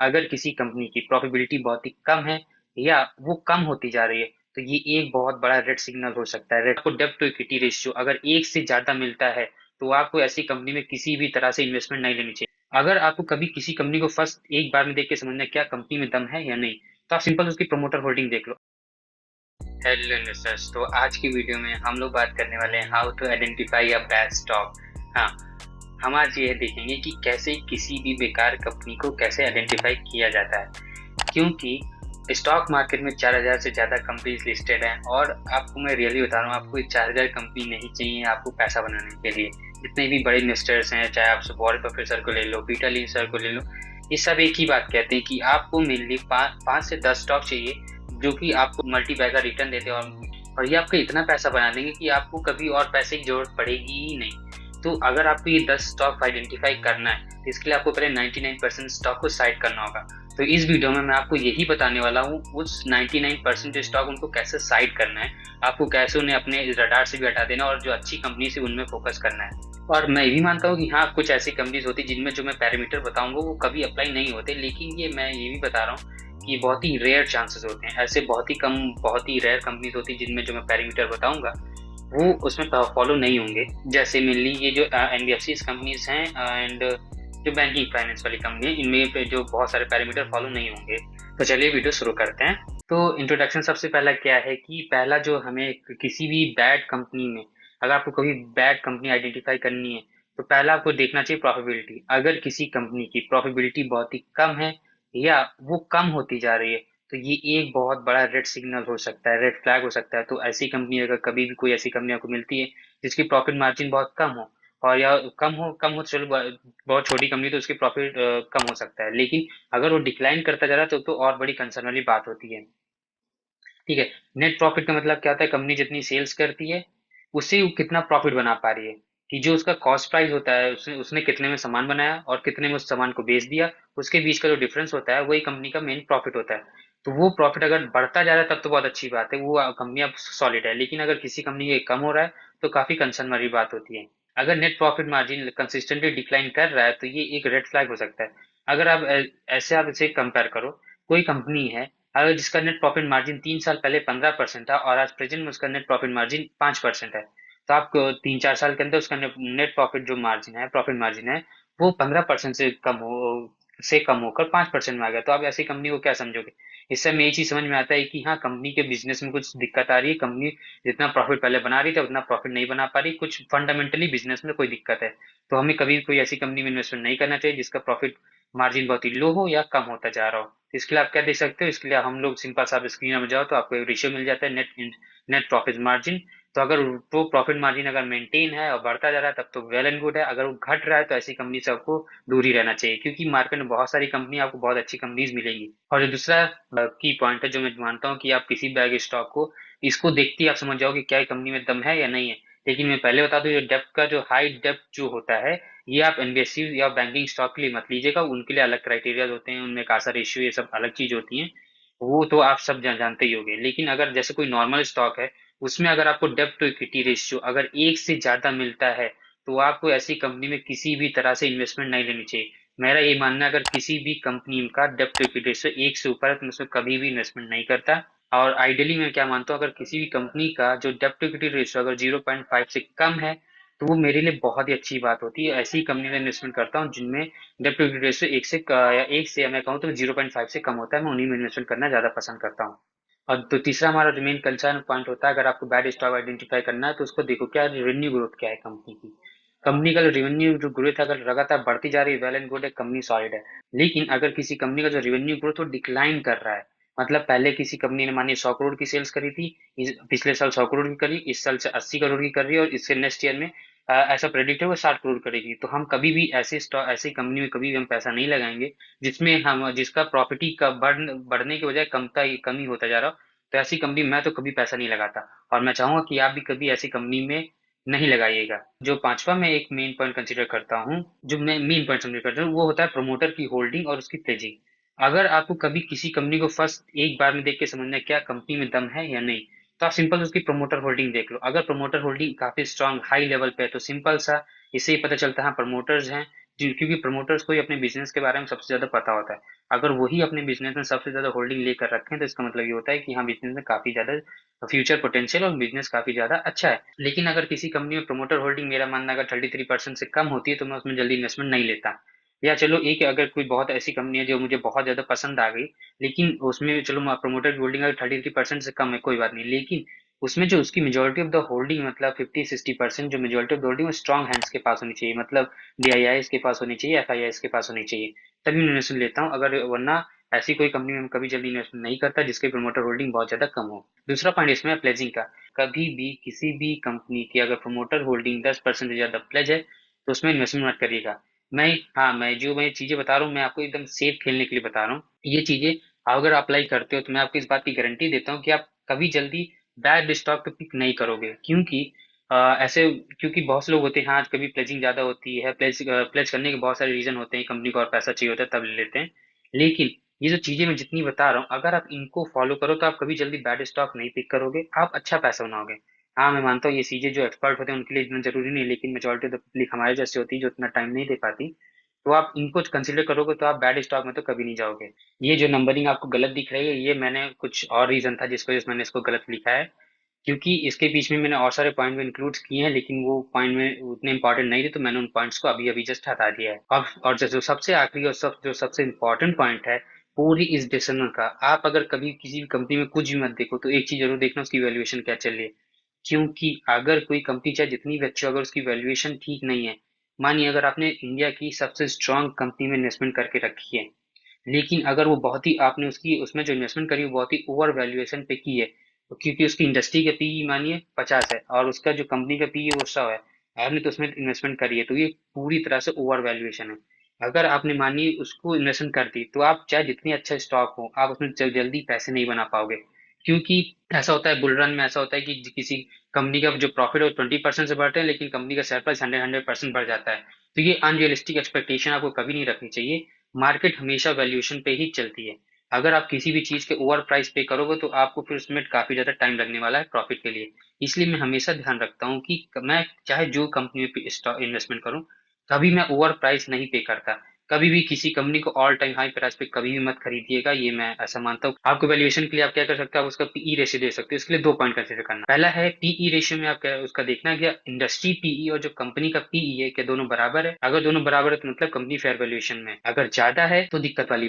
अगर किसी कंपनी की प्रॉफिटेबिलिटी बहुत ही कम है या वो कम होती जा रही है, तो ये एक बहुत बड़ा रेड सिग्नल हो सकता है। आपको डेब्ट टू इक्विटी रेशियो अगर एक से ज्यादा मिलता है, तो आपको ऐसी कंपनी में किसी भी तरह से इन्वेस्टमेंट नहीं लेनी चाहिए। अगर आपको कभी किसी कंपनी को फर्स्ट एक बार में देख के समझना है क्या कंपनी में दम है या नहीं, तो आप सिंपल उसकी प्रमोटर होल्डिंग देख लो। हेलो इन्वेस्टर्स, तो आज की वीडियो में हम लोग बात करने वाले हैं how to identify a bad stock. हाँ, हम आज ये देखेंगे कि कैसे किसी भी बेकार कंपनी को कैसे आइडेंटिफाई किया जाता है। क्योंकि स्टॉक मार्केट में 4000 से ज़्यादा कंपनीज लिस्टेड हैं, और आपको मैं रियली बता रहा हूँ, आपको 4000 कंपनी नहीं चाहिए आपको पैसा बनाने के लिए। जितने भी बड़े इन्वेस्टर्स हैं, चाहे आप वॉरेन बफेट सर को ले लो, पीटर लिंच सर को ले लो, ये सब एक ही बात कहते हैं कि आपको मेनली 5 से 10 स्टॉक चाहिए जो कि आपको मल्टी बैगर रिटर्न देते हैं, और ये आपको इतना पैसा बना देंगे कि आपको कभी और पैसे की जरूरत पड़ेगी ही नहीं। तो अगर आपको ये 10 स्टॉक आइडेंटिफाई करना है, तो इसके लिए आपको पहले 99% स्टॉक को साइड करना होगा। तो इस वीडियो में मैं आपको यही बताने वाला हूँ, उस 99% जो स्टॉक उनको कैसे साइड करना है, आपको कैसे उन्हें अपने रडार से भी हटा देना, और जो अच्छी कंपनी से उनमें फोकस करना है। और मैं ये भी मानता हूँ कि हाँ, कुछ ऐसी कंपनीज होती जिनमें जो मैं पैरामीटर बताऊंगा वो कभी अप्लाई नहीं होते, लेकिन ये मैं ये भी बता रहा हूँ कि बहुत ही रेयर चांसेस होते हैं। ऐसे बहुत ही रेयर कंपनीज होती है जिनमें जो मैं पैरामीटर बताऊंगा वो उसमें फॉलो नहीं होंगे। जैसे मेनली ये जो एनबीएफसी कंपनीज हैं एंड जो बैंकिंग फाइनेंस वाली कंपनी है, इनमें पे जो बहुत सारे पैरामीटर फॉलो नहीं होंगे। तो चलिए वीडियो शुरू करते हैं। तो इंट्रोडक्शन सबसे पहला क्या है कि पहला जो हमें किसी भी बैड कंपनी में, अगर आपको कभी बैड कंपनी आइडेंटिफाई करनी है, तो पहला आपको देखना चाहिए प्रॉफिटेबिलिटी। अगर किसी कंपनी की प्रॉफिटेबिलिटी बहुत ही कम है या वो कम होती जा रही है, तो ये एक बहुत बड़ा रेड सिग्नल हो सकता है, रेड फ्लैग हो सकता है। तो ऐसी कंपनी, अगर कभी भी कोई ऐसी कंपनी आपको मिलती है जिसकी प्रॉफिट मार्जिन बहुत कम हो, और या कम हो तो चलो, बहुत छोटी कंपनी तो उसकी प्रॉफिट कम हो सकता है, लेकिन अगर वो डिक्लाइन करता जा रहा है तो और बड़ी कंसर्न वाली बात होती है। ठीक है। नेट प्रॉफिट का मतलब क्या होता है, कंपनी जितनी सेल्स करती है उससे वो कितना प्रॉफिट बना पा रही है, कि जो उसका कॉस्ट प्राइस होता है, उसने उसने कितने में सामान बनाया और कितने में उस सामान को बेच दिया, उसके बीच का जो डिफरेंस होता है वही कंपनी का मेन प्रॉफिट होता है। तो वो प्रॉफिट अगर बढ़ता जा रहा है तब तो बहुत अच्छी बात है, वो कंपनी अब सॉलिड है। लेकिन अगर किसी कंपनी के कम हो रहा है तो काफी कंसर्न वाली बात होती है। अगर net profit margin consistently decline कर रहा है तो ये एक रेड फ्लैग हो सकता है। अगर आप ऐसे आप इसे कंपेयर करो, कोई कंपनी है अगर जिसका नेट प्रॉफिट मार्जिन 3 साल पहले 15% था और आज प्रेजेंट में उसका नेट प्रॉफिट मार्जिन 5% है, तो आपको 3-4 साल के अंदर उसका नेट प्रॉफिट जो मार्जिन है, प्रॉफिट मार्जिन है, वो 15% से कम होकर 5% में आ गया। तो आप ऐसी कंपनी को क्या समझोगे? इससे हमें ये चीज समझ में आता है कि हाँ, कंपनी के बिजनेस में कुछ दिक्कत आ रही है, कंपनी जितना प्रॉफिट पहले बना रही थी उतना प्रॉफिट नहीं बना पा रही, कुछ फंडामेंटली बिजनेस में कोई दिक्कत है। तो हमें कभी कोई ऐसी कंपनी में इन्वेस्टमेंट नहीं करना चाहिए जिसका प्रॉफिट मार्जिन बहुत ही लो हो या कम होता जा रहा हो। इसके लिए आप क्या देख सकते हो, इसके लिए हम लोग सिंपल सा स्क्रीन में जाओ तो आपको एक रेशियो मिल जाता है, नेट नेट प्रॉफिट मार्जिन। तो अगर वो प्रॉफिट मार्जिन अगर मेंटेन है और बढ़ता जा रहा है तब तो वेल एंड गुड है। अगर वो घट रहा है तो ऐसी कंपनी से आपको दूर ही रहना चाहिए, क्योंकि मार्केट में बहुत सारी कंपनी, आपको बहुत अच्छी कंपनीज मिलेंगी। और जो दूसरा की पॉइंट है जो मैं मानता हूँ, कि आप किसी बैग स्टॉक को, इसको देखते ही आप समझ जाओ कि क्या कंपनी में दम है या नहीं है। लेकिन मैं पहले बता दूं, ये डेप्थ का जो हाई डेप्थ जो होता है, ये आप एनबीएफसी या बैंकिंग स्टॉक के लिए मत लीजिएगा। उनके लिए अलग क्राइटेरिया होते हैं, उनमें कासा रेशियो, ये सब अलग चीज होती है। वो तो आप सब जानते ही होंगे। लेकिन अगर जैसे कोई नॉर्मल स्टॉक है, उसमें अगर आपको डेब्ट टू इक्विटी रेशियो अगर एक से ज्यादा मिलता है, तो आपको ऐसी कंपनी में किसी भी तरह से इन्वेस्टमेंट नहीं लेनी चाहिए। मेरा ये मानना है, अगर किसी भी कंपनी का डेब्ट टू इक्विटी रेशियो एक से ऊपर है तो मैं उसमें कभी भी इन्वेस्टमेंट नहीं करता। और आइडियली मैं क्या मानता हूँ, अगर किसी भी कंपनी का जो डेब्ट टू इक्विटी रेशियो अगर 0.5 से कम है, तो वो मेरे लिए बहुत ही अच्छी बात होती है। ऐसी कंपनी में इन्वेस्टमेंट करता हूँ जिनमें डेब्ट टू इक्विटी रेशियो एक से मैं कहूँ तो 0.5 से कम होता है, मैं उन्हीं में इन्वेस्टमेंट करना ज्यादा पसंद करता हूँ। और तो तीसरा हमारा जो मेन कंसर्न पॉइंट होता है, अगर आपको बैड स्टॉक आइडेंटिफाई करना है तो उसको देखो क्या रेवेन्यू ग्रोथ क्या है कंपनी की। कंपनी का जो रेवेन्यू जो ग्रोथ अगर लगातार बढ़ती जा रही है, वेल एंड गुड है, कंपनी सॉलिड है। लेकिन अगर किसी कंपनी का जो रेवेन्यू ग्रोथ वो डिक्लाइन कर रहा है, मतलब पहले किसी कंपनी ने मानिए 100 करोड़ की सेल्स करी थी, पिछले साल 100 करोड़ की करी, इस साल से 80 करोड़ की कर रही है, और इससे नेक्स्ट ईयर में ऐसा प्रेडिक्ट है वो 60 करोड़ करेगी। तो हम कभी भी ऐसी कंपनी में कभी भी हम पैसा नहीं लगाएंगे जिसमें हम जिसका प्रॉफिट का बढ़ने की बजाय कमी होता जा रहा हो। तो ऐसी कंपनी मैं तो कभी पैसा नहीं लगाता, और मैं चाहूंगा कि आप भी कभी ऐसी कंपनी में नहीं लगाइएगा। जो पांचवा मैं एक मेन पॉइंट कंसीडर करता हूँ, जो मैं मेन पॉइंट समझ करता हूँ, वो होता है प्रमोटर की होल्डिंग और उसकी तेजी। अगर आपको कभी किसी कंपनी को फर्स्ट एक बार में देख के समझना है क्या कंपनी में दम है या नहीं, तो आप सिंपल उसकी प्रमोटर होल्डिंग देख लो। अगर प्रमोटर होल्डिंग काफी स्ट्रांग हाई लेवल पे है तो सिंपल सा इससे ही पता चलता है प्रमोटर्स हैं, क्योंकि प्रमोटर्स को ही अपने बिजनेस के बारे में सबसे ज्यादा पता होता है। अगर वही अपने बिजनेस में सबसे ज्यादा होल्डिंग लेकर रखें तो इसका मतलब ये होता है कि हाँ, बिजनेस में काफी ज्यादा फ्यूचर पोटेंशियल और बिजनेस काफी ज्यादा अच्छा है। लेकिन अगर किसी कंपनी में प्रमोटर होल्डिंग, मेरा मानना अगर 33% से कम होती है तो मैं उसमें जल्दी इन्वेस्टमेंट नहीं लेता। या चलो एक, अगर कोई बहुत ऐसी कंपनी है जो मुझे बहुत ज्यादा पसंद आ गई, लेकिन उसमें चलो प्रमोटर होल्डिंग अगर 33% से कम है कोई बात नहीं, लेकिन उसमें जो उसकी मेजोरिटी ऑफ द होल्डिंग, मतलब 50-60% जो मेजोरिटी ऑफ द होल्डिंग, वो स्ट्रॉन्ग हैंड्स के पास होनी चाहिए, मतलब डीआईआईएस के पास होनी चाहिए, एफआईआईएस के पास होनी चाहिए, तभी मैं इन्वेस्टमेंट लेता हूँ। अगर वरना ऐसी कोई कंपनी में कभी जल्दी इन्वेस्टमेंट नहीं करता जिसके प्रमोटर होल्डिंग बहुत ज्यादा कम हो। दूसरा पॉइंट इसमें है प्लेजिंग का। कभी भी किसी भी कंपनी की अगर प्रमोटर होल्डिंग 10% से ज्यादा प्लेज है तो उसमें इन्वेस्टमेंट मत करिएगा। मैं चीजें बता रहा हूँ, मैं आपको एकदम सेफ खेलने के लिए बता रहा हूँ। ये चीजें अगर अप्लाई करते हो तो मैं आपको इस बात की गारंटी देता हूँ कि आप कभी जल्दी बैड स्टॉक पे पिक नहीं करोगे। ऐसे क्योंकि बहुत से लोग होते हैं, हाँ कभी प्लेजिंग ज्यादा होती है, प्लेज करने के बहुत सारे रीजन होते हैं, कंपनी को और पैसा चाहिए होता है तब ले लेते हैं। लेकिन ये जो चीजें मैं जितनी बता रहा हूँ, अगर आप इनको फॉलो करो तो आप कभी जल्दी बैड स्टॉक नहीं पिक करोगे, आप अच्छा पैसा बनाओगे। हाँ मैं मानता हूँ ये चीजें जो एक्सपर्ट होते हैं उनके लिए इतना जरूरी नहीं, लेकिन मेजोरिटी ऑफ द पब्लिक हमारे जैसे होती है जो इतना टाइम नहीं दे पाती, तो आप इनको कंसिडर करोगे तो आप बैड स्टॉक में तो कभी नहीं जाओगे। ये जो नंबरिंग आपको गलत दिख रही है, ये मैंने कुछ और रीजन था जिसकी वजह से मैंने इसको गलत लिखा है, क्योंकि इसके बीच में मैंने और सारे पॉइंट में इंक्लूड किए हैं, लेकिन वो पॉइंट में उतने इंपॉर्टेंट नहीं थे तो मैंने उन पॉइंट्स को अभी अभी जस्ट हटा दिया है। और जो सबसे आखिरी और जो सबसे इंपॉर्टेंट पॉइंट है पूरी इस डिसीजन का, आप अगर कभी किसी भी कंपनी में कुछ भी मत देखो तो एक चीज जरूर देखना, उसकी वैल्यूएशन क्या चल रही है। क्योंकि अगर कोई कंपनी चाहे जितनी भी अच्छी हो, अगर उसकी वैल्यूएशन ठीक नहीं है, मानिए अगर आपने इंडिया की सबसे स्ट्रांग कंपनी में इन्वेस्टमेंट करके रखी है, लेकिन अगर वो बहुत ही आपने उसकी उसमें जो इन्वेस्टमेंट करी वो बहुत ही ओवर वैल्यूएशन पे की है, तो क्योंकि उसकी इंडस्ट्री का पीई मानिए 50 है और उसका जो कंपनी का पीई वो 100 है, आपने तो उसमें इन्वेस्टमेंट करी है, तो ये पूरी तरह से ओवर वैल्यूएशन है। अगर आपने मानिए उसको इन्वेस्टमेंट कर दी तो आप चाहे जितनी अच्छा स्टॉक हो आप उसमें जल्दी पैसे नहीं बना पाओगे। क्योंकि ऐसा होता है बुल रन में, ऐसा होता है कि किसी कंपनी का जो प्रॉफिट है वो 20% से बढ़ते हैं, लेकिन कंपनी का शेयर प्राइस 100% बढ़ जाता है। तो ये अनरियलिस्टिक एक्सपेक्टेशन आपको कभी नहीं रखनी चाहिए। मार्केट हमेशा वैल्यूएशन पे ही चलती है। अगर आप किसी भी चीज के ओवर प्राइस पे करोगे तो आपको फिर उसमें काफी ज्यादा टाइम लगने वाला है प्रॉफिट के लिए। इसलिए मैं हमेशा ध्यान रखता हूँ कि मैं चाहे जो कंपनी में इन्वेस्टमेंट करूँ, कभी मैं ओवर प्राइस नहीं पे करता। कभी भी किसी कंपनी को ऑल टाइम हाई प्राइस पे कभी भी मत खरीदिएगा, ये मैं ऐसा मानता हूँ। आपको वैल्यूएशन के लिए आप क्या कर सकते हो, आप उसका पीई रेशियो दे सकते हो। इसके लिए दो पॉइंट कंसिडर करना, पहला है पीई रेशियो में आप क्या उसका देखना है कि इंडस्ट्री पीई और जो कंपनी का पीई है क्या दोनों बराबर है। अगर दोनों बराबर है तो मतलब कंपनी फेयर वैल्यूएशन में, अगर ज्यादा है तो दिक्कत वाली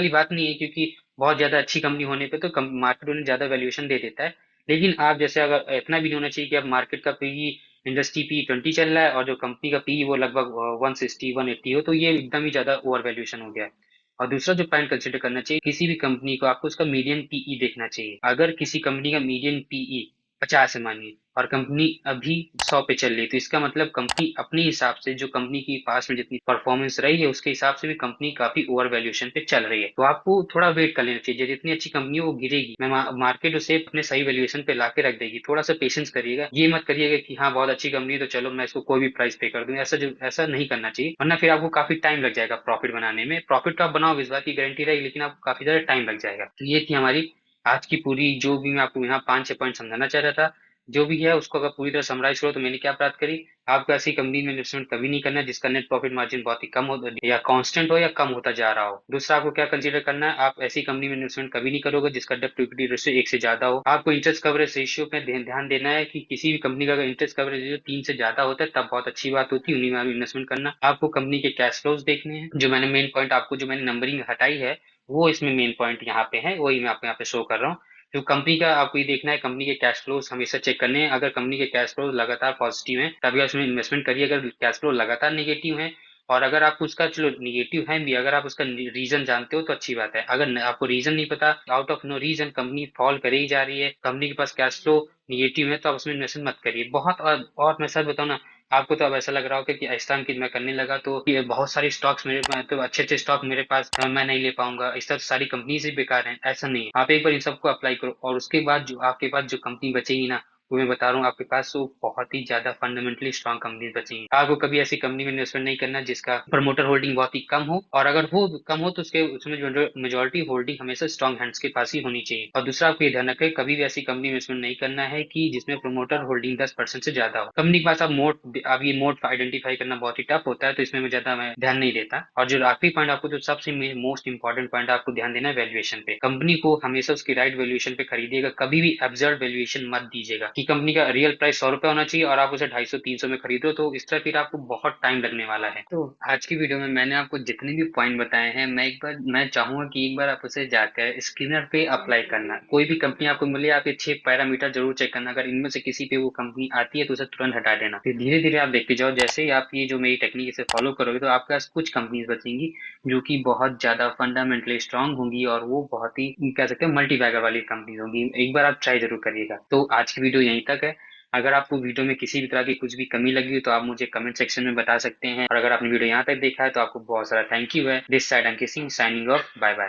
बात नहीं है, क्योंकि बहुत ज्यादा अच्छी कंपनी होने पे तो मार्केट उन्हें ज्यादा वैल्यूएशन दे देता है। लेकिन आप जैसे अगर इतना भी नहीं होना चाहिए कि अब मार्केट का पीई, इंडस्ट्री पी 20 चल रहा है और जो कंपनी का पी वो लगभग 160-180 हो, तो ये एकदम ही ज्यादा ओवर वैल्यूएशन हो गया है। और दूसरा जो पॉइंट कंसिडर करना चाहिए, किसी भी कंपनी को आपको उसका मीडियन पीई देखना चाहिए। अगर किसी कंपनी का मीडियन पीई 50 है मानिए और कंपनी अभी 100 पे चल रही है, तो इसका मतलब कंपनी अपने हिसाब से जो कंपनी की पास में जितनी परफॉर्मेंस रही है उसके हिसाब से भी कंपनी काफी ओवर वैल्यूएशन पे चल रही है। तो आपको थोड़ा वेट कर लेना चाहिए, जितनी अच्छी कंपनी हो वो गिरेगी, मैं मार्केट उसे अपने सही वैल्यूएशन पे लाके रख देगी। थोड़ा सा पेशेंस करिएगा, ये मत करिएगा कि हाँ बहुत अच्छी कंपनी है तो चलो मैं इसको कोई भी प्राइस पे कर दूं, ऐसा नहीं करना चाहिए, वरना फिर आपको काफी टाइम लग जाएगा प्रॉफिट बनाने में। प्रॉफिट तो आप बनाओगे इस बात की गारंटी रहेगी, लेकिन आपको काफी ज्यादा टाइम लग जाएगा। तो ये थी हमारी आज की पूरी, जो भी मैं आपको यहाँ 5-6 पॉइंट समझाना चाह रहा था, जो भी है उसको अगर पूरी तरह समराइज करो तो मैंने क्या बात करी। आपको ऐसी कंपनी में इन्वेस्टमेंट कभी नहीं करना है जिसका नेट प्रॉफिट मार्जिन बहुत ही कम हो या कांस्टेंट हो या कम होता जा रहा हो। दूसरा आपको क्या कंसीडर करना है, आप ऐसी कंपनी में इन्वेस्टमेंट कभी नहीं करोगे जिसका डेब्ट टू इक्विटी रेशियो 1 से ज्यादा हो। आपको इंटरेस्ट कवरेज रेशियो पे ध्यान देना है कि किसी भी कंपनी का अगर इंटरेस्ट कवरेज रेशियो 3 से ज्यादा होता है तब बहुत अच्छी बात होती है, उन्हीं में आप इन्वेस्टमेंट करना। आपको कंपनी के कैश फ्लोज देखने हैं, जो मैंने मेन पॉइंट आपको जो मैंने नंबरिंग हटाई है वो इसमें मेन पॉइंट यहाँ पे है, वही मैं आपको यहाँ पे शो कर रहा हूँ। तो कंपनी का आपको ये देखना है, कंपनी के कैश फ्लोज हमेशा चेक करने हैं। अगर कंपनी के कैश फ्लोज लगातार पॉजिटिव हैं तभी उसमें इन्वेस्टमेंट करिए। अगर कैश फ्लो लगातार नेगेटिव है और अगर आप उसका, चलो निगेटिव है भी, अगर आप उसका रीजन जानते हो तो अच्छी बात है। अगर आपको रीजन नहीं पता, out of no reason company fall करे ही जा रही है, कंपनी के पास कैश फ्लो निगेटिव है, तो आप उसमें इन्वेस्टमेंट मत करिए। बहुत और मैं सच बताऊं ना, आपको तो अब ऐसा लग रहा होगा कि इस टाइम की मैं करने लगा तो ये बहुत सारी स्टॉक्स मेरे पास, तो अच्छे अच्छे स्टॉक मेरे पास मैं नहीं ले पाऊंगा, इस तरह सारी कंपनीज ही बेकार हैं। ऐसा नहीं है, आप एक बार इन सबको अप्लाई करो और उसके बाद जो आपके पास जो कंपनी बचेगी ना वो मैं बता रहा हूँ आपके पास वो बहुत ही ज्यादा फंडामेंटली स्ट्रांग कंपनीज बचेंगी। आपको कभी ऐसी कंपनी में इन्वेस्टमेंट नहीं करना जिसका प्रमोटर होल्डिंग बहुत ही कम हो, और अगर वो कम हो तो उसके उसमें मेजोरिटी होल्डिंग हमेशा स्ट्रांग हैंड्स के पास ही होनी चाहिए। और दूसरा, आपको ये ध्यान रखें, कभी भी ऐसी कंपनी में इन्वेस्टमेंट नहीं करना है कि जिसमें प्रमोटर होल्डिंग 10% से ज्यादा हो। कंपनी के पास आप ये मोड आइडेंटिफाई करना बहुत ही टफ होता है, तो इसमें मैं ज्यादा मैं ध्यान नहीं देता। और जो आखिरी पॉइंट आपको, जो सबसे मोस्ट इंपॉर्टेंट पॉइंट आपको ध्यान देना है, वैल्यूएशन पे। कंपनी को हमेशा उसकी राइट वैल्यूएशन पे खरीदिएगा, कभी भी एब्सर्ड वैल्यूएशन मत दीजिएगा कि कंपनी का रियल प्राइस 100 रुपए होना चाहिए और आप उसे 250-300 में खरीदो, तो इस तरह फिर आपको बहुत टाइम लगने वाला है। तो आज की वीडियो में मैंने आपको जितने भी पॉइंट बताए हैं, मैं चाहूंगा कि एक बार आप उसे जाकर स्क्रीनर पे अप्लाई करना। कोई भी कंपनी आपको मिले, आप ये 6 पैरामीटर जरूर चेक करना। अगर इनमें से किसी पे वो कंपनी आती है तो उसे तुरंत हटा देना। फिर धीरे धीरे आप देखते जाओ, जैसे ही आप ये जो मेरी टेक्निक से फॉलो करोगे, तो आपके पास कुछ कंपनीज बचेंगी जो कि बहुत ज्यादा फंडामेंटली स्ट्रांग होंगी, और वो बहुत ही कह सकते हैं मल्टी बैगर वाली कंपनीज होंगी। एक बार आप ट्राई जरूर करिएगा। तो आज की वीडियो यहीं तक है। अगर आपको वीडियो में किसी भी तरह की कुछ भी कमी लगी हो तो आप मुझे कमेंट सेक्शन में बता सकते हैं, और अगर आपने वीडियो यहाँ तक देखा है तो आपको बहुत सारा थैंक यू है। दिस साइड आई एम किसिंग, साइनिंग ऑफ, बाय बाय।